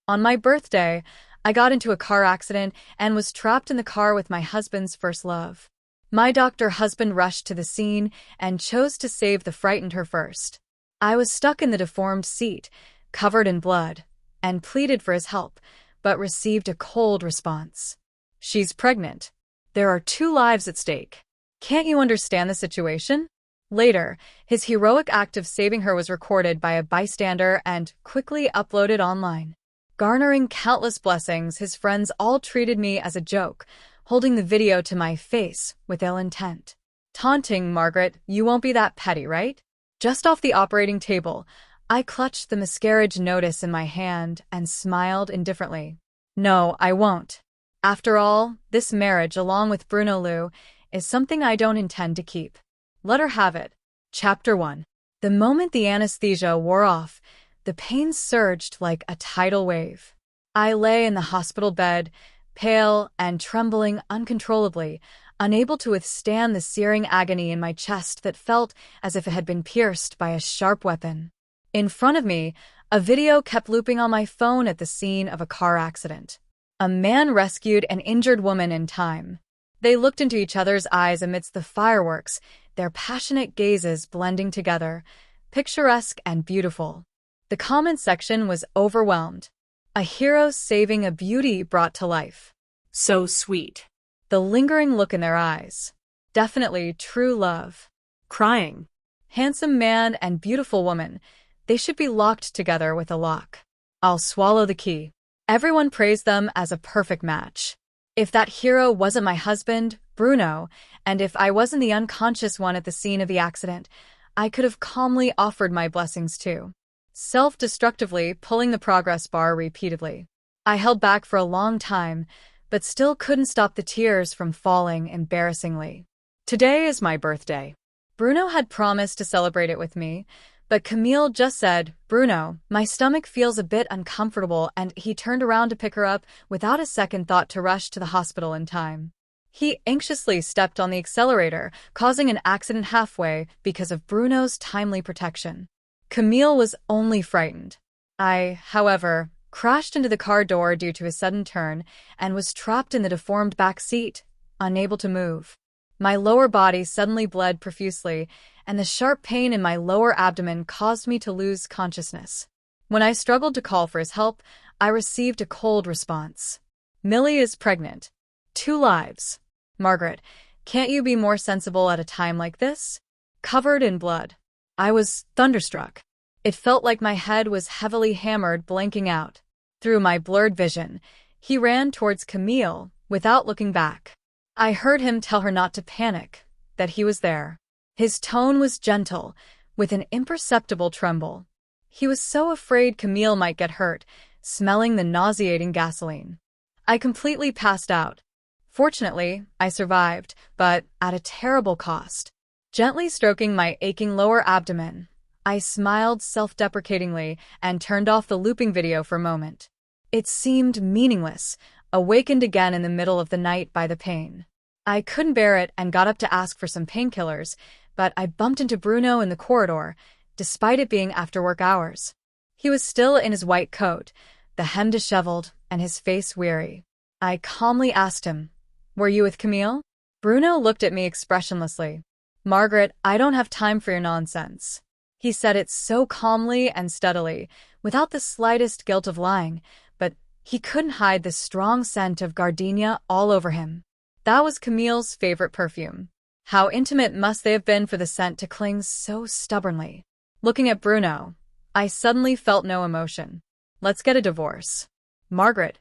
On my birthday, I got into a car accident and was trapped in the car with my husband's first love. My doctor husband rushed to the scene and chose to save the frightened her first. I was stuck in the deformed seat, covered in blood, and pleaded for his help, but received a cold response. She's pregnant. There are 2 lives at stake. Can't you understand the situation? Later, his heroic act of saving her was recorded by a bystander and quickly uploaded online. Garnering countless blessings, his friends all treated me as a joke, holding the video to my face with ill intent. Taunting, "Margaret, you won't be that petty, right?" Just off the operating table, I clutched the miscarriage notice in my hand and smiled indifferently. No, I won't. After all, this marriage, along with Bruno Liu, is something I don't intend to keep. Let her have it. Chapter 1. The moment the anesthesia wore off, the pain surged like a tidal wave. I lay in the hospital bed, pale and trembling uncontrollably, unable to withstand the searing agony in my chest that felt as if it had been pierced by a sharp weapon. In front of me, a video kept looping on my phone at the scene of a car accident. A man rescued an injured woman in time. They looked into each other's eyes amidst the fireworks, their passionate gazes blending together, picturesque and beautiful. The comment section was overwhelmed. A hero saving a beauty brought to life. So sweet. The lingering look in their eyes. Definitely true love. Crying. Handsome man and beautiful woman. They should be locked together with a lock. I'll swallow the key. Everyone praised them as a perfect match. If that hero wasn't my husband, Bruno, and if I wasn't the unconscious one at the scene of the accident, I could have calmly offered my blessings too. Self-destructively pulling the progress bar repeatedly. I held back for a long time, but still couldn't stop the tears from falling embarrassingly. Today is my birthday. Bruno had promised to celebrate it with me, but Camille just said, "Bruno, my stomach feels a bit uncomfortable," and he turned around to pick her up without a second thought to rush to the hospital in time. He anxiously stepped on the accelerator, causing an accident halfway because of Bruno's timely protection. Camille was only frightened. I, however, crashed into the car door due to a sudden turn and was trapped in the deformed back seat, unable to move. My lower body suddenly bled profusely, and the sharp pain in my lower abdomen caused me to lose consciousness. When I struggled to call for his help, I received a cold response. "Millie is pregnant. 2 lives. Margaret, can't you be more sensible at a time like this?" Covered in blood. I was thunderstruck. It felt like my head was heavily hammered, blanking out. Through my blurred vision, he ran towards Camille without looking back. I heard him tell her not to panic, that he was there. His tone was gentle, with an imperceptible tremble. He was so afraid Camille might get hurt, smelling the nauseating gasoline. I completely passed out. Fortunately, I survived, but at a terrible cost. Gently stroking my aching lower abdomen, I smiled self-deprecatingly and turned off the looping video for a moment. It seemed meaningless, awakened again in the middle of the night by the pain. I couldn't bear it and got up to ask for some painkillers, but I bumped into Bruno in the corridor, despite it being after work hours. He was still in his white coat, the hem disheveled and his face weary. I calmly asked him, "Were you with Camille?" Bruno looked at me expressionlessly. "Margaret, I don't have time for your nonsense." He said it so calmly and steadily, without the slightest guilt of lying, but he couldn't hide the strong scent of gardenia all over him. That was Camille's favorite perfume. How intimate must they have been for the scent to cling so stubbornly? Looking at Bruno, I suddenly felt no emotion. "Let's get a divorce." "Margaret,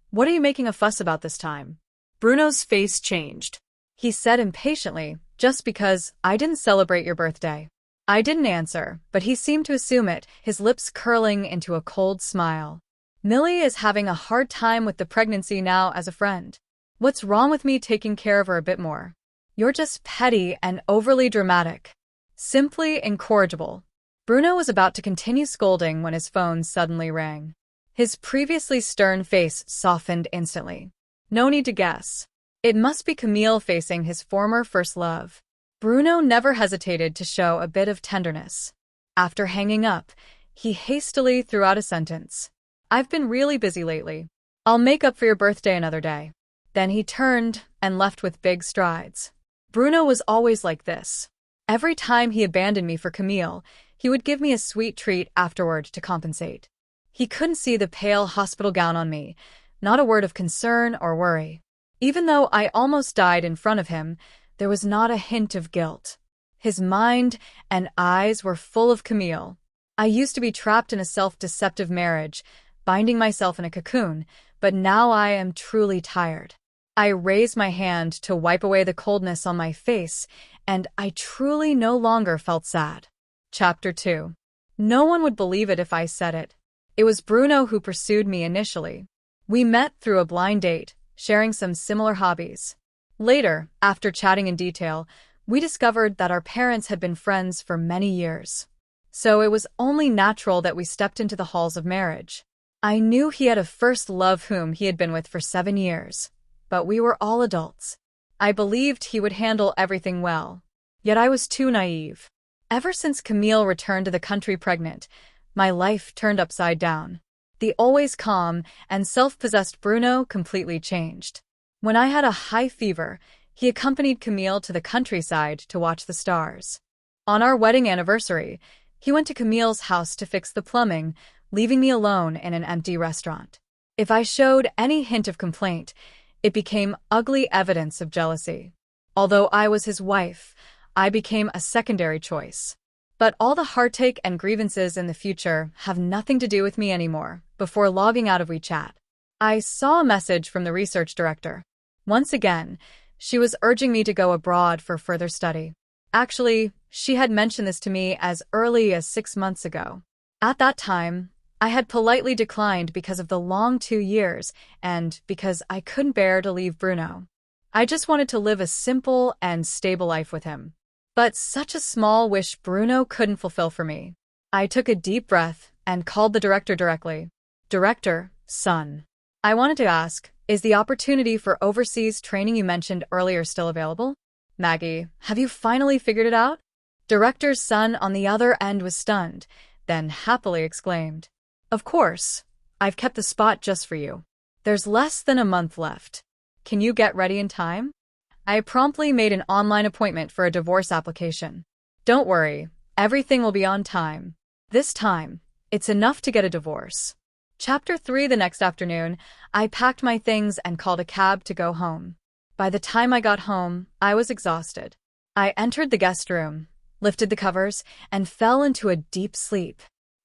what are you making a fuss about this time?" Bruno's face changed. He said impatiently, "Just because I didn't celebrate your birthday." I didn't answer, but he seemed to assume it, his lips curling into a cold smile. "Millie is having a hard time with the pregnancy now as a friend. What's wrong with me taking care of her a bit more? You're just petty and overly dramatic. Simply incorrigible." Bruno was about to continue scolding when his phone suddenly rang. His previously stern face softened instantly. No need to guess. It must be Camille facing his former first love. Bruno never hesitated to show a bit of tenderness. After hanging up, he hastily threw out a sentence. I've been really busy lately. I'll make up for your birthday another day. Then he turned and left with big strides. Bruno was always like this. Every time he abandoned me for Camille, he would give me a sweet treat afterward to compensate. He couldn't see the pale hospital gown on me, not a word of concern or worry. Even though I almost died in front of him, there was not a hint of guilt. His mind and eyes were full of Camille. I used to be trapped in a self-deceptive marriage, binding myself in a cocoon, but now I am truly tired. I raised my hand to wipe away the coldness on my face, and I truly no longer felt sad. Chapter 2. No one would believe it if I said it. It was Bruno who pursued me initially. We met through a blind date, sharing some similar hobbies. Later, after chatting in detail, we discovered that our parents had been friends for many years. So it was only natural that we stepped into the halls of marriage. I knew he had a first love whom he had been with for 7 years, but we were all adults. I believed he would handle everything well, yet I was too naive. Ever since Camille returned to the country pregnant, my life turned upside down. The always calm and self-possessed Bruno completely changed. When I had a high fever, he accompanied Camille to the countryside to watch the stars. On our wedding anniversary, he went to Camille's house to fix the plumbing, leaving me alone in an empty restaurant. If I showed any hint of complaint, it became ugly evidence of jealousy. Although I was his wife, I became a secondary choice. But all the heartache and grievances in the future have nothing to do with me anymore. Before logging out of WeChat, I saw a message from the research director. Once again, she was urging me to go abroad for further study. Actually, she had mentioned this to me as early as 6 months ago. At that time, I had politely declined because of the long 2 years and because I couldn't bear to leave Bruno. I just wanted to live a simple and stable life with him. But such a small wish Bruno couldn't fulfill for me. I took a deep breath and called the director directly. Director, son. I wanted to ask, is the opportunity for overseas training you mentioned earlier still available? Maggie, have you finally figured it out? Director's son on the other end was stunned, then happily exclaimed. Of course. I've kept the spot just for you. There's less than a month left. Can you get ready in time? I promptly made an online appointment for a divorce application. Don't worry, everything will be on time. This time, it's enough to get a divorce. Chapter 3. The next afternoon, I packed my things and called a cab to go home. By the time I got home, I was exhausted. I entered the guest room, lifted the covers, and fell into a deep sleep.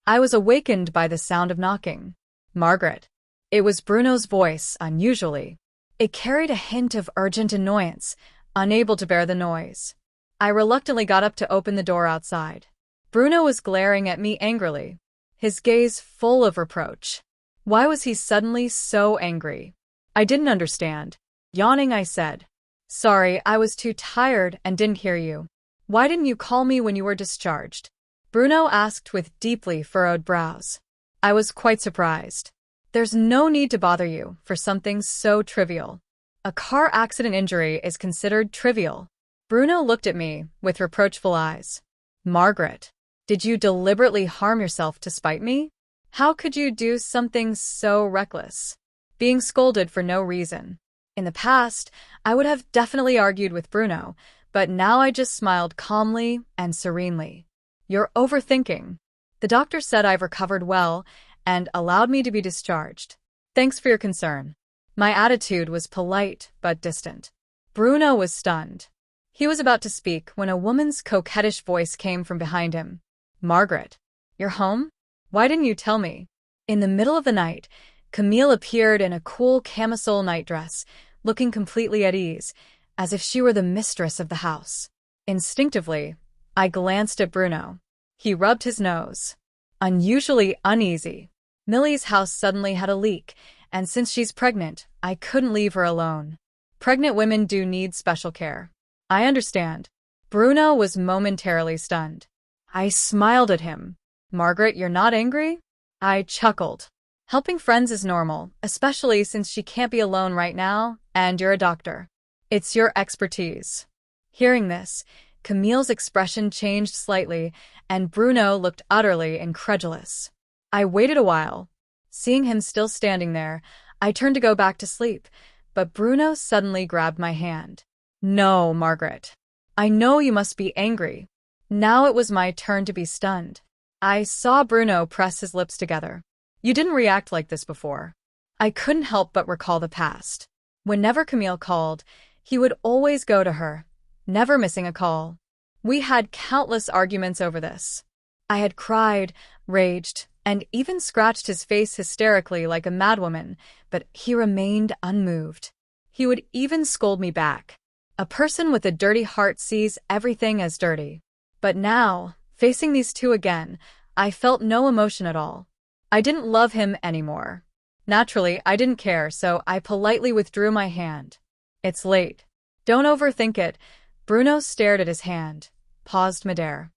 I was awakened by the sound of knocking. Margaret. It was Bruno's voice, unusually. It carried a hint of urgent annoyance, unable to bear the noise. I reluctantly got up to open the door outside. Bruno was glaring at me angrily, his gaze full of reproach. Why was he suddenly so angry? I didn't understand. Yawning, I said, "Sorry, I was too tired and didn't hear you. Why didn't you call me when you were discharged?" Bruno asked with deeply furrowed brows. I was quite surprised. There's no need to bother you for something so trivial. A car accident injury is considered trivial. Bruno looked at me with reproachful eyes. Margaret, did you deliberately harm yourself to spite me? How could you do something so reckless? Being scolded for no reason. In the past, I would have definitely argued with Bruno, but now I just smiled calmly and serenely. You're overthinking. The doctor said I've recovered well and allowed me to be discharged. Thanks for your concern. My attitude was polite but distant. Bruno was stunned. He was about to speak when a woman's coquettish voice came from behind him. Margaret, you're home? Why didn't you tell me? In the middle of the night, Camille appeared in a cool camisole nightdress, looking completely at ease, as if she were the mistress of the house. Instinctively, I glanced at Bruno. He rubbed his nose. Unusually uneasy. Millie's house suddenly had a leak, and since she's pregnant, I couldn't leave her alone. Pregnant women do need special care. I understand. Bruno was momentarily stunned. I smiled at him. Margaret, you're not angry? I chuckled. Helping friends is normal, especially since she can't be alone right now, and you're a doctor. It's your expertise. Hearing this, Camille's expression changed slightly, and Bruno looked utterly incredulous. I waited a while, Seeing him still standing there, I turned to go back to sleep, but Bruno suddenly grabbed my hand. No, Margaret. I know you must be angry. Now it was my turn to be stunned. I saw Bruno press his lips together. You didn't react like this before. I couldn't help but recall the past. Whenever Camille called, he would always go to her, never missing a call. We had countless arguments over this. I had cried, raged, and even scratched his face hysterically like a madwoman, but he remained unmoved. He would even scold me back. A person with a dirty heart sees everything as dirty. But now, facing these two again, I felt no emotion at all. I didn't love him anymore. Naturally, I didn't care, so I politely withdrew my hand. It's late. Don't overthink it. Bruno stared at his hand, paused midair.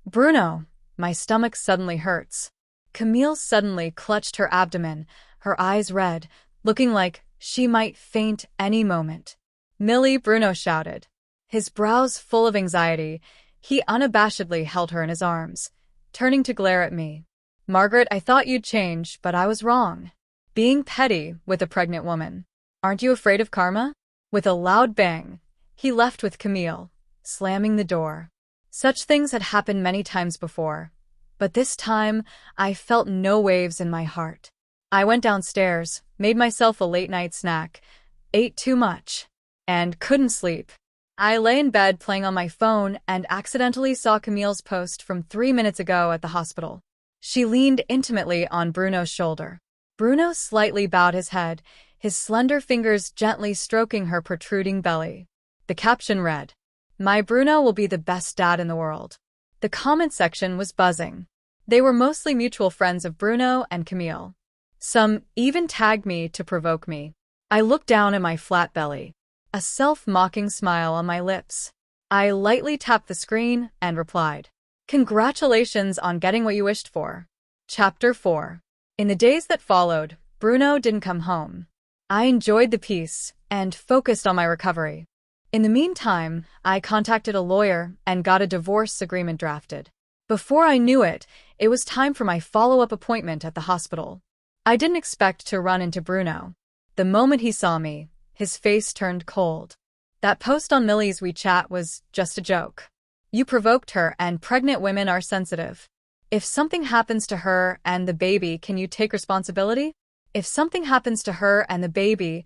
Bruno, my stomach suddenly hurts. Camille suddenly clutched her abdomen, her eyes red, looking like she might faint any moment. Millie, Bruno shouted. His brows full of anxiety, he unabashedly held her in his arms, turning to glare at me. Margaret, I thought you'd change, but I was wrong. Being petty with a pregnant woman. Aren't you afraid of karma? With a loud bang, he left with Camille, slamming the door. Such things had happened many times before, but this time I felt no waves in my heart. I went downstairs, made myself a late-night snack, ate too much, and couldn't sleep. I lay in bed playing on my phone and accidentally saw Camille's post from 3 minutes ago at the hospital. She leaned intimately on Bruno's shoulder. Bruno slightly bowed his head, his slender fingers gently stroking her protruding belly. The caption read, "My Bruno will be the best dad in the world." The comment section was buzzing. They were mostly mutual friends of Bruno and Camille. Some even tagged me to provoke me. I looked down at my flat belly, a self-mocking smile on my lips. I lightly tapped the screen and replied, "Congratulations on getting what you wished for." Chapter 4. In the days that followed, Bruno didn't come home. I enjoyed the peace and focused on my recovery. In the meantime, I contacted a lawyer and got a divorce agreement drafted. Before I knew it, it was time for my follow-up appointment at the hospital. I didn't expect to run into Bruno. The moment he saw me, his face turned cold. That post on Millie's WeChat was just a joke. You provoked her, and pregnant women are sensitive. If something happens to her and the baby, can you take responsibility? If something happens to her and the baby,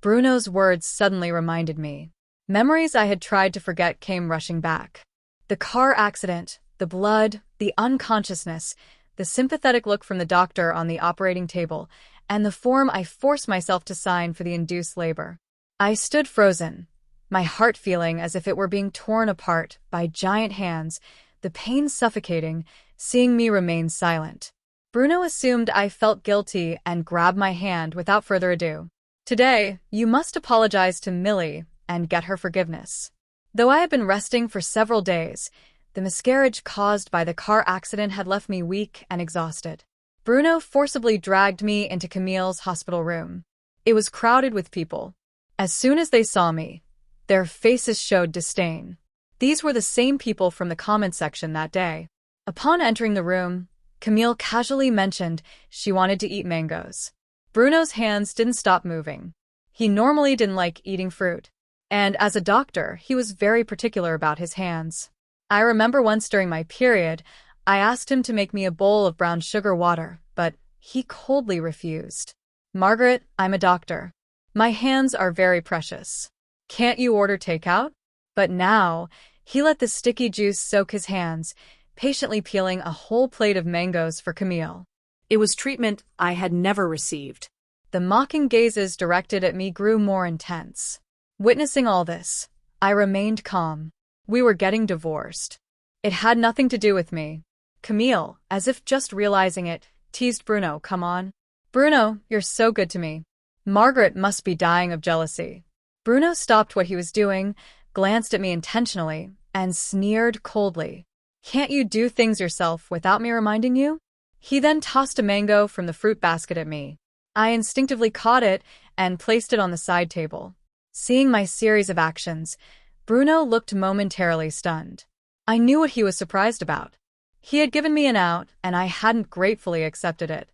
Bruno's words suddenly reminded me. Memories I had tried to forget came rushing back. The car accident, the blood, the unconsciousness, the sympathetic look from the doctor on the operating table, and the form I forced myself to sign for the induced labor. I stood frozen, my heart feeling as if it were being torn apart by giant hands, the pain suffocating, seeing me remain silent. Bruno assumed I felt guilty and grabbed my hand without further ado. Today, you must apologize to Millie and get her forgiveness. Though I had been resting for several days, the miscarriage caused by the car accident had left me weak and exhausted. Bruno forcibly dragged me into Camille's hospital room. It was crowded with people. As soon as they saw me, their faces showed disdain. These were the same people from the comment section that day. Upon entering the room, Camille casually mentioned she wanted to eat mangoes. Bruno's hands didn't stop moving. He normally didn't like eating fruit, and as a doctor, he was very particular about his hands. I remember once during my period, I asked him to make me a bowl of brown sugar water, but he coldly refused. Margaret, I'm a doctor. My hands are very precious. Can't you order takeout? But now, he let the sticky juice soak his hands, patiently peeling a whole plate of mangoes for Camille. It was treatment I had never received. The mocking gazes directed at me grew more intense. Witnessing all this, I remained calm. We were getting divorced. It had nothing to do with me. Camille, as if just realizing it, teased Bruno, "Come on. Bruno, you're so good to me. Margaret must be dying of jealousy." Bruno stopped what he was doing, glanced at me intentionally, and sneered coldly. "Can't you do things yourself without me reminding you?" He then tossed a mango from the fruit basket at me. I instinctively caught it and placed it on the side table. Seeing my series of actions, Bruno looked momentarily stunned. I knew what he was surprised about. He had given me an out, and I hadn't gratefully accepted it.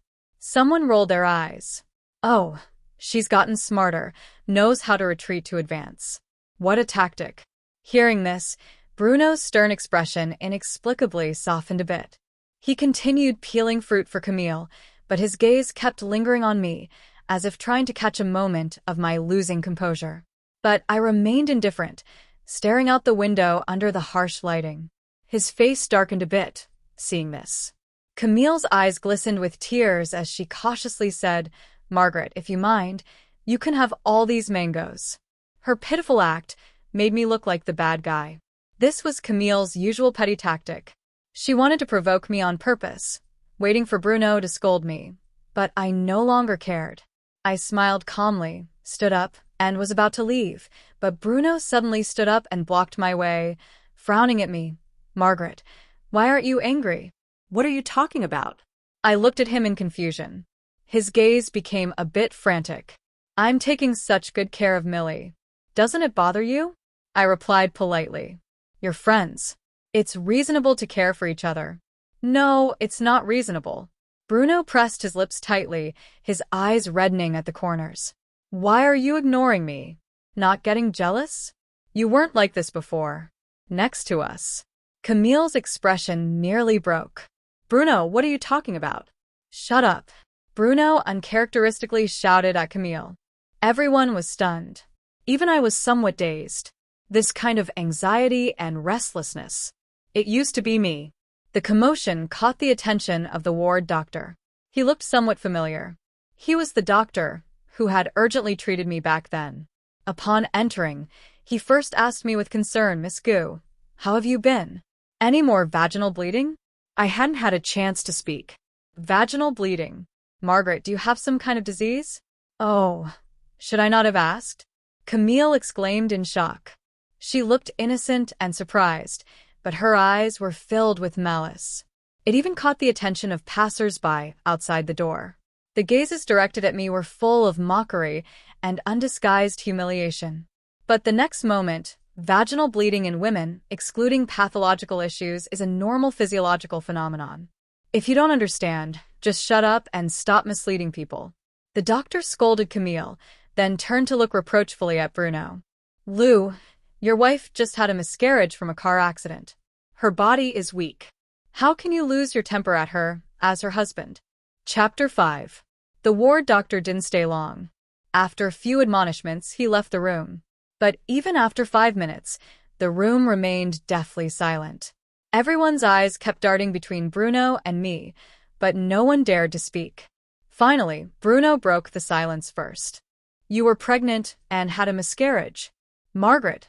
Someone rolled their eyes. Oh, she's gotten smarter, knows how to retreat to advance. What a tactic. Hearing this, Bruno's stern expression inexplicably softened a bit. He continued peeling fruit for Camille, but his gaze kept lingering on me, as if trying to catch a moment of my losing composure. But I remained indifferent, staring out the window under the harsh lighting. His face darkened a bit, seeing this. Camille's eyes glistened with tears as she cautiously said, "Margaret, if you mind, you can have all these mangoes." Her pitiful act made me look like the bad guy. This was Camille's usual petty tactic. She wanted to provoke me on purpose, waiting for Bruno to scold me. But I no longer cared. I smiled calmly, stood up, and was about to leave, but Bruno suddenly stood up and blocked my way, frowning at me. "Margaret, why aren't you angry?" What are you talking about? I looked at him in confusion. His gaze became a bit frantic. "I'm taking such good care of Millie. Doesn't it bother you?" I replied politely. "You're friends. It's reasonable to care for each other." "No, it's not reasonable." Bruno pressed his lips tightly, his eyes reddening at the corners. "Why are you ignoring me? Not getting jealous? You weren't like this before. Next to us." Camille's expression nearly broke. Bruno, what are you talking about? "Shut up," Bruno uncharacteristically shouted at Camille. Everyone was stunned. Even I was somewhat dazed. This kind of anxiety and restlessness. It used to be me. The commotion caught the attention of the ward doctor. He looked somewhat familiar. He was the doctor who had urgently treated me back then. Upon entering, he first asked me with concern, "Miss Gu, how have you been? Any more vaginal bleeding?" I hadn't had a chance to speak. "Vaginal bleeding? Margaret, do you have some kind of disease?" "Oh, should I not have asked?" Camille exclaimed in shock. She looked innocent and surprised, but her eyes were filled with malice. It even caught the attention of passers-by outside the door. The gazes directed at me were full of mockery and undisguised humiliation. But the next moment, vaginal bleeding in women, excluding pathological issues, is a normal physiological phenomenon. If you don't understand, just shut up and stop misleading people. The doctor scolded Camille, then turned to look reproachfully at Bruno. "Lou, your wife just had a miscarriage from a car accident. Her body is weak. How can you lose your temper at her, as her husband?" Chapter 5. The ward doctor didn't stay long. After a few admonishments, he left the room. But even after 5 minutes, the room remained deathly silent. Everyone's eyes kept darting between Bruno and me, but no one dared to speak. Finally, Bruno broke the silence first. "You were pregnant and had a miscarriage. Margaret,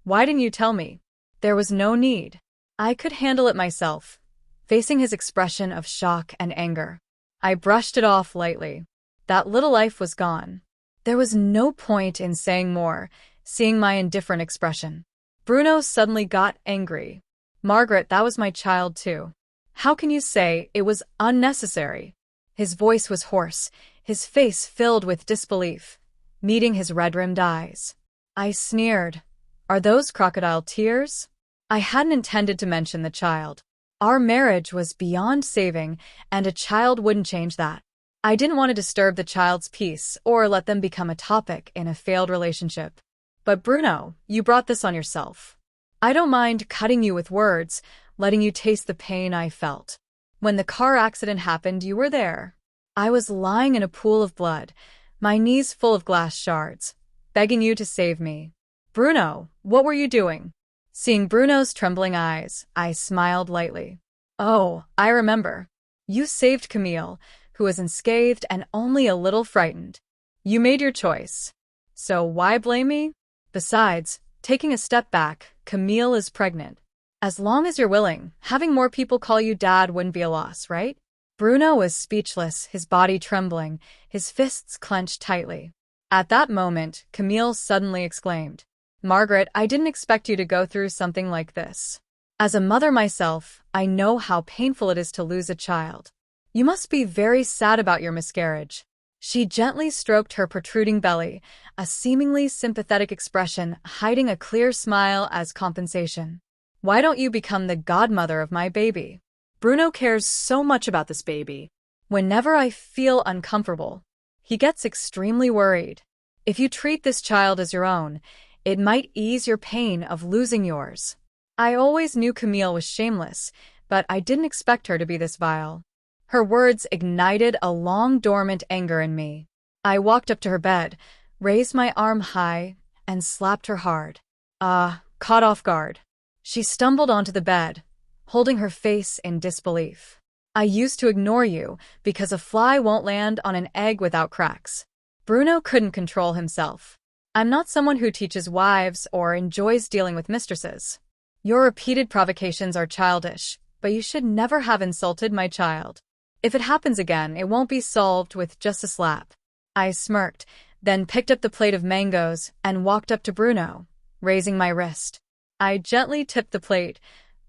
why didn't you tell me?" "There was no need. I could handle it myself." Facing his expression of shock and anger, I brushed it off lightly. That little life was gone. There was no point in saying more, seeing my indifferent expression. Bruno suddenly got angry. "Margaret, that was my child too. How can you say it was unnecessary?" His voice was hoarse, his face filled with disbelief, meeting his red-rimmed eyes. I sneered. "Are those crocodile tears?" I hadn't intended to mention the child. Our marriage was beyond saving, and a child wouldn't change that. I didn't want to disturb the child's peace or let them become a topic in a failed relationship. "But Bruno, you brought this on yourself. I don't mind cutting you with words, letting you taste the pain I felt. When the car accident happened, you were there. I was lying in a pool of blood, my knees full of glass shards, begging you to save me. Bruno, what were you doing?" Seeing Bruno's trembling eyes, I smiled lightly. "Oh, I remember. You saved Camille, who was unscathed and only a little frightened. You made your choice. So why blame me? Besides, taking a step back, Camille is pregnant. As long as you're willing, having more people call you dad wouldn't be a loss, right?" Bruno was speechless, his body trembling, his fists clenched tightly. At that moment, Camille suddenly exclaimed, "Margaret, I didn't expect you to go through something like this. As a mother myself, I know how painful it is to lose a child. You must be very sad about your miscarriage." She gently stroked her protruding belly, a seemingly sympathetic expression hiding a clear smile as compensation. "Why don't you become the godmother of my baby? Bruno cares so much about this baby. Whenever I feel uncomfortable, he gets extremely worried. If you treat this child as your own, it might ease your pain of losing yours. I always knew Camille was shameless, but I didn't expect her to be this vile. Her words ignited a long-dormant anger in me. I walked up to her bed, raised my arm high, and slapped her hard. Caught off guard. She stumbled onto the bed, holding her face in disbelief. I used to ignore you because a fly won't land on an egg without cracks. Bruno couldn't control himself. I'm not someone who teaches wives or enjoys dealing with mistresses. Your repeated provocations are childish, but you should never have insulted my child. If it happens again, it won't be solved with just a slap. I smirked, then picked up the plate of mangoes and walked up to Bruno, raising my wrist. I gently tipped the plate,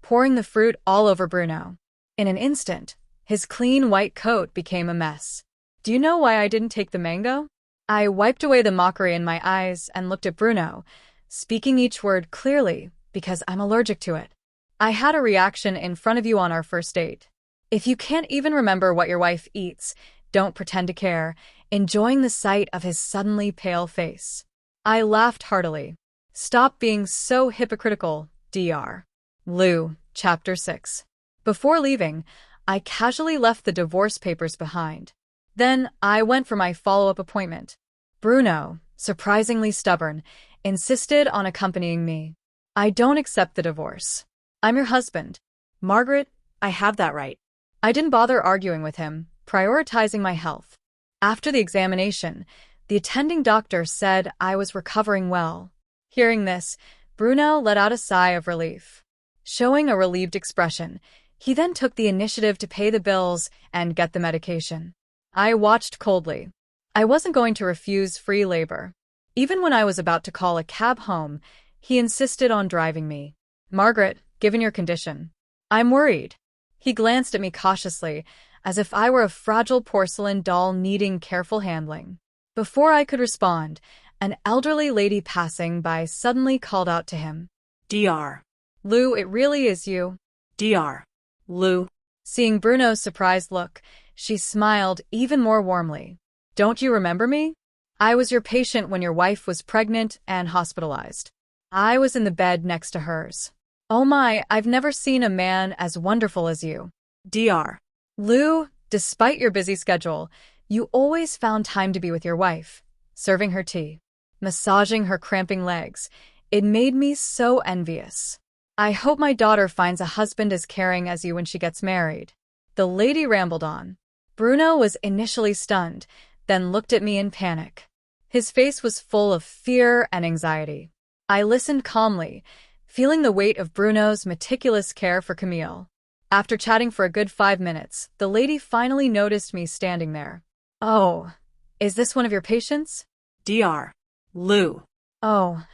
pouring the fruit all over Bruno. In an instant, his clean white coat became a mess. Do you know why I didn't take the mango? I wiped away the mockery in my eyes and looked at Bruno, speaking each word clearly because I'm allergic to it. I had a reaction in front of you on our first date. If you can't even remember what your wife eats, don't pretend to care, enjoying the sight of his suddenly pale face. I laughed heartily. Stop being so hypocritical, Dr. Lou, Chapter 6. Before leaving, I casually left the divorce papers behind. Then I went for my follow-up appointment. Bruno, surprisingly stubborn, insisted on accompanying me. I don't accept the divorce. I'm your husband. Margaret, I have that right. I didn't bother arguing with him, prioritizing my health. After the examination, the attending doctor said I was recovering well. Hearing this, Bruno let out a sigh of relief. Showing a relieved expression, he then took the initiative to pay the bills and get the medication. I watched coldly. I wasn't going to refuse free labor. Even when I was about to call a cab home, he insisted on driving me. Margaret, given your condition, I'm worried. He glanced at me cautiously, as if I were a fragile porcelain doll needing careful handling. Before I could respond, an elderly lady passing by suddenly called out to him. Dr. Lou, it really is you. Dr. Lou. Seeing Bruno's surprised look, she smiled even more warmly. Don't you remember me? I was your patient when your wife was pregnant and hospitalized. I was in the bed next to hers. Oh my, I've never seen a man as wonderful as you. Dr. Lou, despite your busy schedule, you always found time to be with your wife, serving her tea, massaging her cramping legs. It made me so envious. I hope my daughter finds a husband as caring as you when she gets married. The lady rambled on. Bruno was initially stunned, then looked at me in panic. His face was full of fear and anxiety. I listened calmly, feeling the weight of Bruno's meticulous care for Camille. After chatting for a good 5 minutes, the lady finally noticed me standing there. Oh, is this one of your patients? Dr. Lou. Oh,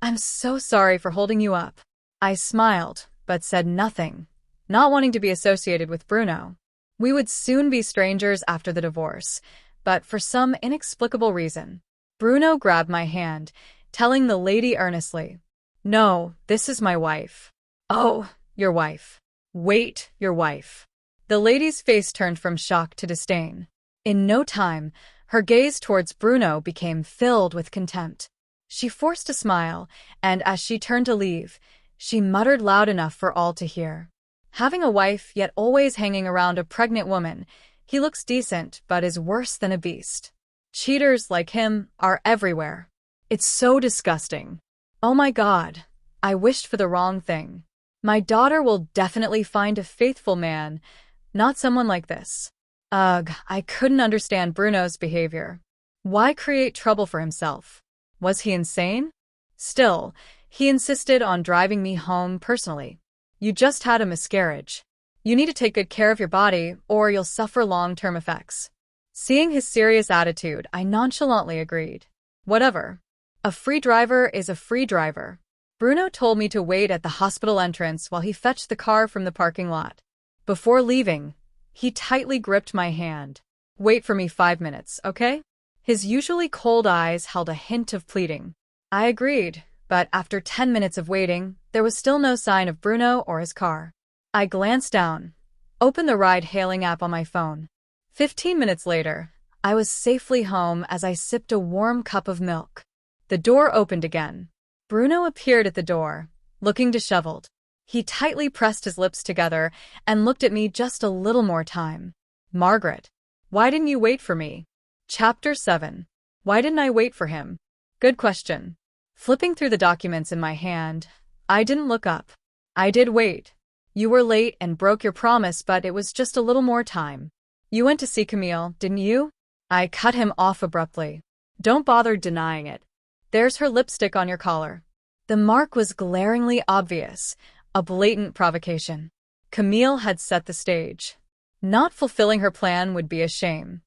I'm so sorry for holding you up. I smiled, but said nothing, not wanting to be associated with Bruno. We would soon be strangers after the divorce, but for some inexplicable reason, Bruno grabbed my hand, telling the lady earnestly, "No, this is my wife." "Oh, your wife. Wait, your wife." The lady's face turned from shock to disdain. In no time, her gaze towards Bruno became filled with contempt. She forced a smile, and as she turned to leave, she muttered loud enough for all to hear. Having a wife yet always hanging around a pregnant woman, he looks decent but is worse than a beast. Cheaters like him are everywhere. It's so disgusting. Oh my God, I wished for the wrong thing. My daughter will definitely find a faithful man, not someone like this. Ugh, I couldn't understand Bruno's behavior. Why create trouble for himself? Was he insane? Still, he insisted on driving me home personally. You just had a miscarriage. You need to take good care of your body or you'll suffer long-term effects. Seeing his serious attitude, I nonchalantly agreed. Whatever. A free driver is a free driver. Bruno told me to wait at the hospital entrance while he fetched the car from the parking lot. Before leaving, he tightly gripped my hand. Wait for me 5 minutes, okay? His usually cold eyes held a hint of pleading. I agreed, but after 10 minutes of waiting, there was still no sign of Bruno or his car. I glanced down, opened the ride-hailing app on my phone. 15 minutes later, I was safely home as I sipped a warm cup of milk. The door opened again. Bruno appeared at the door, looking disheveled. He tightly pressed his lips together and looked at me just a little more time. Margaret, why didn't you wait for me? Chapter 7. Why didn't I wait for him? Good question. Flipping through the documents in my hand, I didn't look up. I did wait. You were late and broke your promise, but it was just a little more time. You went to see Camille, didn't you? I cut him off abruptly. Don't bother denying it. There's her lipstick on your collar. The mark was glaringly obvious, a blatant provocation. Camille had set the stage. Not fulfilling her plan would be a shame.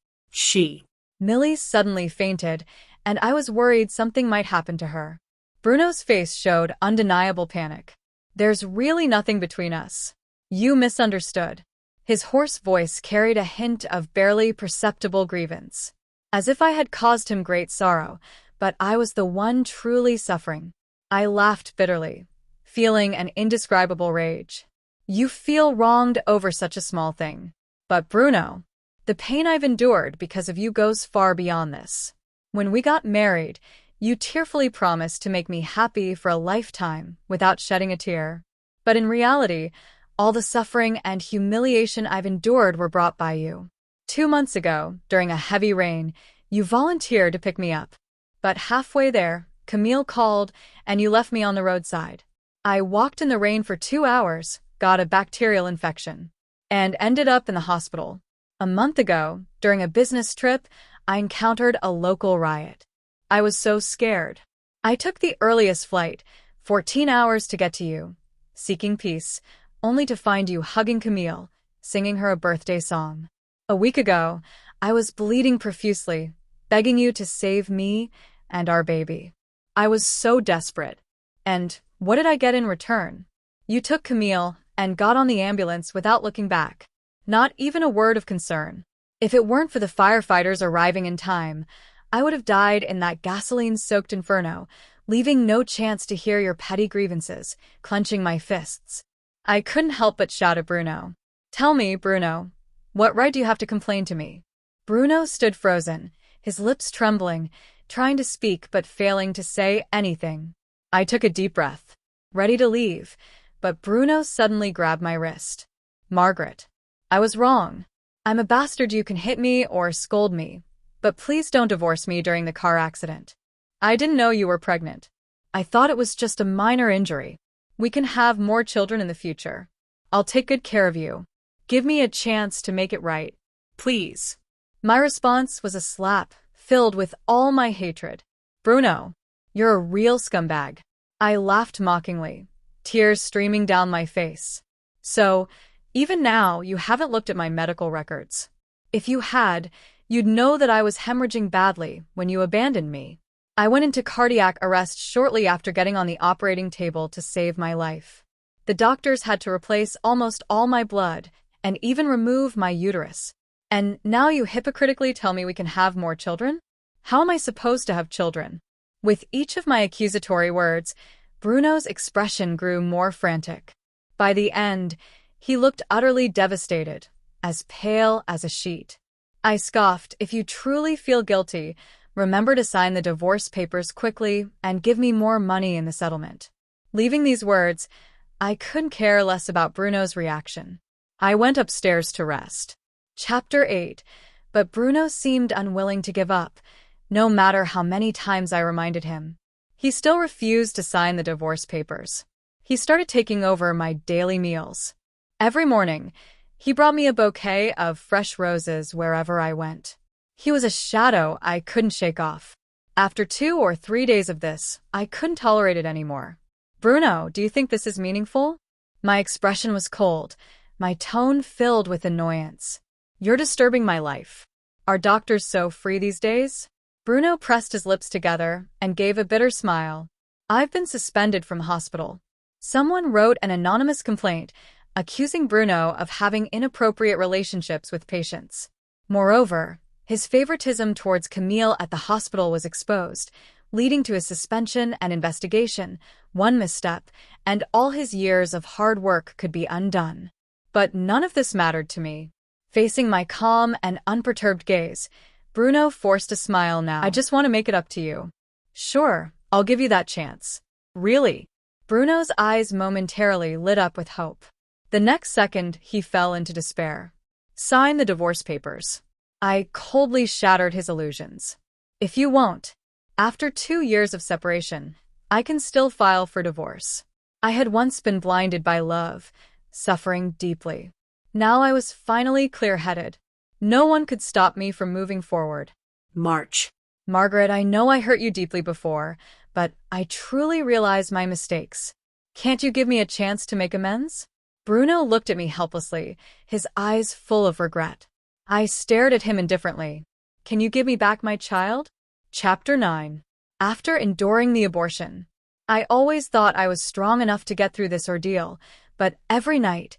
Millie suddenly fainted, and I was worried something might happen to her. Bruno's face showed undeniable panic. There's really nothing between us. You misunderstood. His hoarse voice carried a hint of barely perceptible grievance. As if I had caused him great sorrow, but I was the one truly suffering. I laughed bitterly, feeling an indescribable rage. You feel wronged over such a small thing. But Bruno, the pain I've endured because of you goes far beyond this. When we got married, you tearfully promised to make me happy for a lifetime without shedding a tear. But in reality, all the suffering and humiliation I've endured were brought by you. 2 months ago, during a heavy rain, you volunteered to pick me up. But halfway there, Camille called, and you left me on the roadside. I walked in the rain for 2 hours, got a bacterial infection, and ended up in the hospital. A month ago, during a business trip, I encountered a local riot. I was so scared. I took the earliest flight, 14 hours to get to you, seeking peace, only to find you hugging Camille, singing her a birthday song. A week ago, I was bleeding profusely, begging you to save me and our baby. I was so desperate. And what did I get in return? You took Camille and got on the ambulance without looking back. Not even a word of concern. If it weren't for the firefighters arriving in time, I would have died in that gasoline-soaked inferno, leaving no chance to hear your petty grievances, clenching my fists. I couldn't help but shout at Bruno. Tell me, Bruno, what right do you have to complain to me? Bruno stood frozen, his lips trembling, trying to speak but failing to say anything. I took a deep breath, ready to leave, but Bruno suddenly grabbed my wrist. Margaret, I was wrong. I'm a bastard. You can hit me or scold me, but please don't divorce me during the car accident. I didn't know you were pregnant. I thought it was just a minor injury. We can have more children in the future. I'll take good care of you. Give me a chance to make it right. Please. My response was a slap, filled with all my hatred. Bruno, you're a real scumbag. I laughed mockingly, tears streaming down my face. So, even now, you haven't looked at my medical records. If you had, you'd know that I was hemorrhaging badly when you abandoned me. I went into cardiac arrest shortly after getting on the operating table to save my life. The doctors had to replace almost all my blood and even remove my uterus. And now you hypocritically tell me we can have more children? How am I supposed to have children? With each of my accusatory words, Bruno's expression grew more frantic. By the end, he looked utterly devastated, as pale as a sheet. I scoffed, if you truly feel guilty, remember to sign the divorce papers quickly and give me more money in the settlement. Leaving these words, I couldn't care less about Bruno's reaction. I went upstairs to rest. Chapter 8. But Bruno seemed unwilling to give up, no matter how many times I reminded him. He still refused to sign the divorce papers. He started taking over my daily meals. Every morning, he brought me a bouquet of fresh roses wherever I went. He was a shadow I couldn't shake off. After 2 or 3 days of this, I couldn't tolerate it anymore. Bruno, do you think this is meaningful? My expression was cold, my tone filled with annoyance. You're disturbing my life. Are doctors so free these days? Bruno pressed his lips together and gave a bitter smile. I've been suspended from hospital. Someone wrote an anonymous complaint accusing Bruno of having inappropriate relationships with patients. Moreover, his favoritism towards Camille at the hospital was exposed, leading to his suspension and investigation. One misstep, and all his years of hard work could be undone. But none of this mattered to me. Facing my calm and unperturbed gaze, Bruno forced a smile now. I just want to make it up to you. Sure, I'll give you that chance. Really? Bruno's eyes momentarily lit up with hope. The next second, he fell into despair. Sign the divorce papers. I coldly shattered his illusions. If you won't, after 2 years of separation, I can still file for divorce. I had once been blinded by love, suffering deeply. Now I was finally clear-headed. No one could stop me from moving forward. March. Margaret, I know I hurt you deeply before, but I truly realize my mistakes. Can't you give me a chance to make amends? Bruno looked at me helplessly, his eyes full of regret. I stared at him indifferently. Can you give me back my child? Chapter 9. After enduring the abortion, I always thought I was strong enough to get through this ordeal, but every night,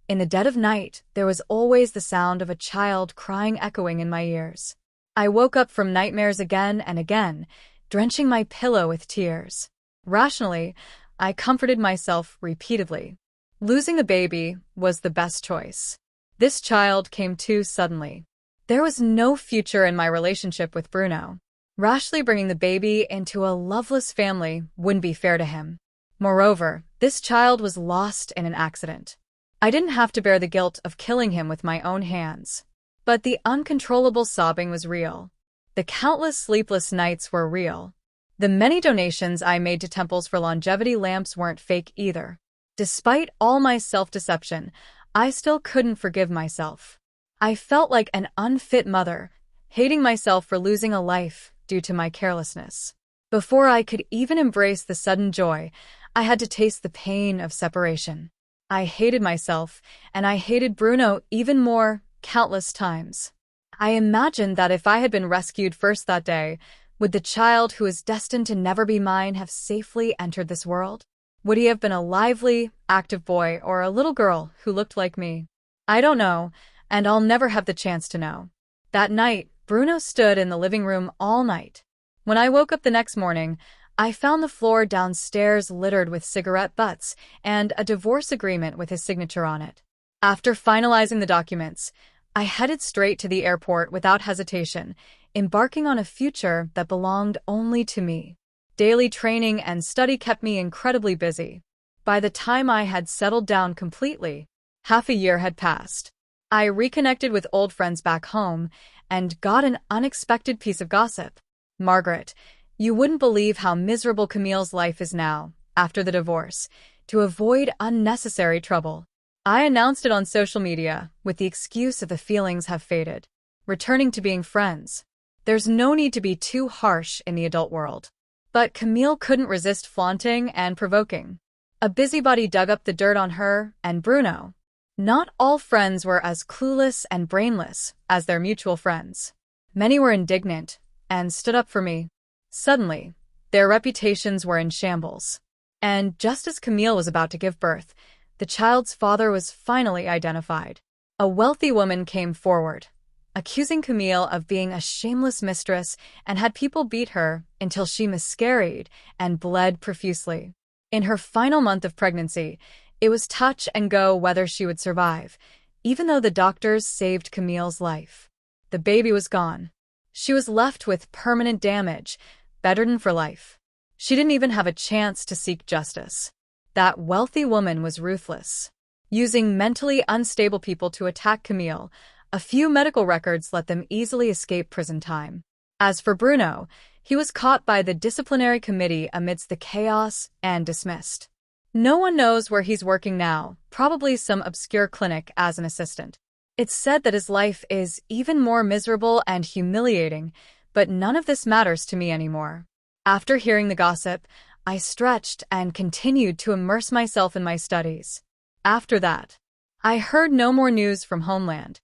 in the dead of night, there was always the sound of a child crying echoing in my ears. I woke up from nightmares again and again, drenching my pillow with tears. Rationally, I comforted myself repeatedly. Losing the baby was the best choice. This child came too suddenly. There was no future in my relationship with Bruno. Rashly bringing the baby into a loveless family wouldn't be fair to him. Moreover, this child was lost in an accident. I didn't have to bear the guilt of killing him with my own hands. But the uncontrollable sobbing was real. The countless sleepless nights were real. The many donations I made to temples for longevity lamps weren't fake either. Despite all my self-deception, I still couldn't forgive myself. I felt like an unfit mother, hating myself for losing a life due to my carelessness. Before I could even embrace the sudden joy, I had to taste the pain of separation. I hated myself, and I hated Bruno even more, countless times. I imagined that if I had been rescued first that day, would the child who was destined to never be mine have safely entered this world? Would he have been a lively, active boy or a little girl who looked like me? I don't know, and I'll never have the chance to know. That night, Bruno stood in the living room all night. When I woke up the next morning, I found the floor downstairs littered with cigarette butts and a divorce agreement with his signature on it. After finalizing the documents, I headed straight to the airport without hesitation, embarking on a future that belonged only to me. Daily training and study kept me incredibly busy. By the time I had settled down completely, half a year had passed. I reconnected with old friends back home and got an unexpected piece of gossip. Margaret, you wouldn't believe how miserable Camille's life is now, after the divorce, to avoid unnecessary trouble. I announced it on social media, with the excuse that the feelings have faded, returning to being friends. There's no need to be too harsh in the adult world. But Camille couldn't resist flaunting and provoking. A busybody dug up the dirt on her and Bruno. Not all friends were as clueless and brainless as their mutual friends. Many were indignant and stood up for me. Suddenly, their reputations were in shambles. And just as Camille was about to give birth, the child's father was finally identified. A wealthy woman came forward, accusing Camille of being a shameless mistress and had people beat her until she miscarried and bled profusely. In her final month of pregnancy, it was touch and go whether she would survive, even though the doctors saved Camille's life. The baby was gone. She was left with permanent damage, bedridden for life. She didn't even have a chance to seek justice. That wealthy woman was ruthless. Using mentally unstable people to attack Camille, a few medical records let them easily escape prison time. As for Bruno, he was caught by the disciplinary committee amidst the chaos and dismissed. No one knows where he's working now, probably some obscure clinic as an assistant. It's said that his life is even more miserable and humiliating, but none of this matters to me anymore. After hearing the gossip, I stretched and continued to immerse myself in my studies. After that, I heard no more news from homeland.